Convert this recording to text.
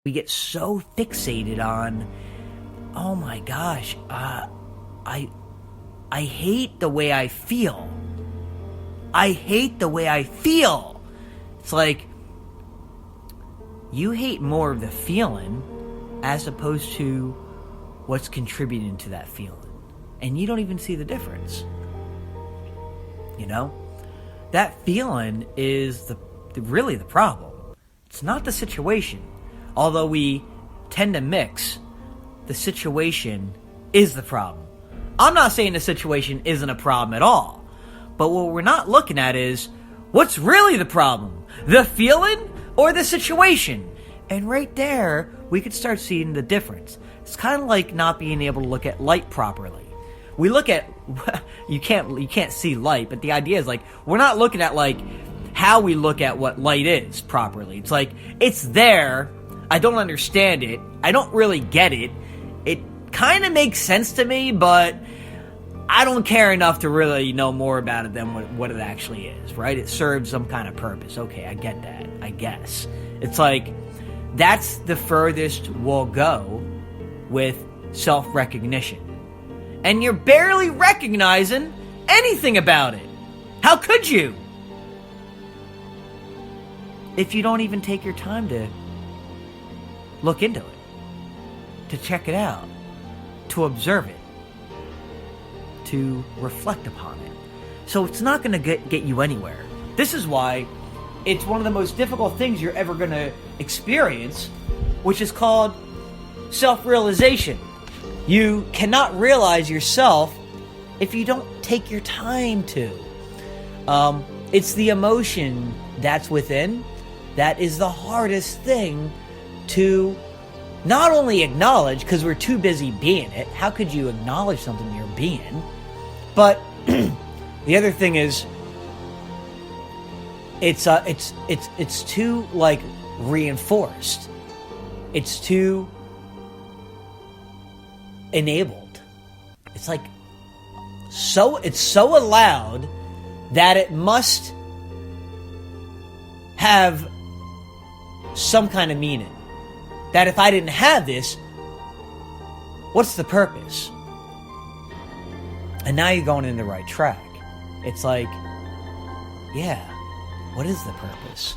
We get so fixated on, oh my gosh, I hate the way I feel. I hate the way I feel. It's like, you hate more of the feeling as opposed to what's contributing to that feeling. And you don't even see the difference. You know? That feeling is really the problem. It's not the situation. Although we tend to mix, the situation is the problem. I'm not saying the situation isn't a problem at all. But what we're not looking at is, what's really the problem? The feeling or the situation? And right there, we could start seeing the difference. It's kind of like not being able to look at light properly. We look at, you can't see light, but the idea is like, we're not looking at like how we look at what light is properly. It's like, it's there, I don't understand it, I don't really get it, it kind of makes sense to me, but I don't care enough to really know more about it than what it actually is, right? It serves some kind of purpose. Okay, I get that, I guess. It's like, that's the furthest we'll go with self-recognition. And you're barely recognizing anything about it. How could you? If you don't even take your time to look into it, to check it out, to observe it, to reflect upon it. So it's not going to get you anywhere. This is why it's one of the most difficult things you're ever going to experience, which is called self-realization. You cannot realize yourself if you don't take your time to. It's the emotion that's within that is the hardest thing to not only acknowledge, because we're too busy being it. How could you acknowledge something you're being? But the other thing is, it's too like reinforced. It's too enabled. It's like it's so allowed that it must have some kind of meaning. That if I didn't have this, what's the purpose? And now you're going in the right track. It's like, yeah, what is the purpose?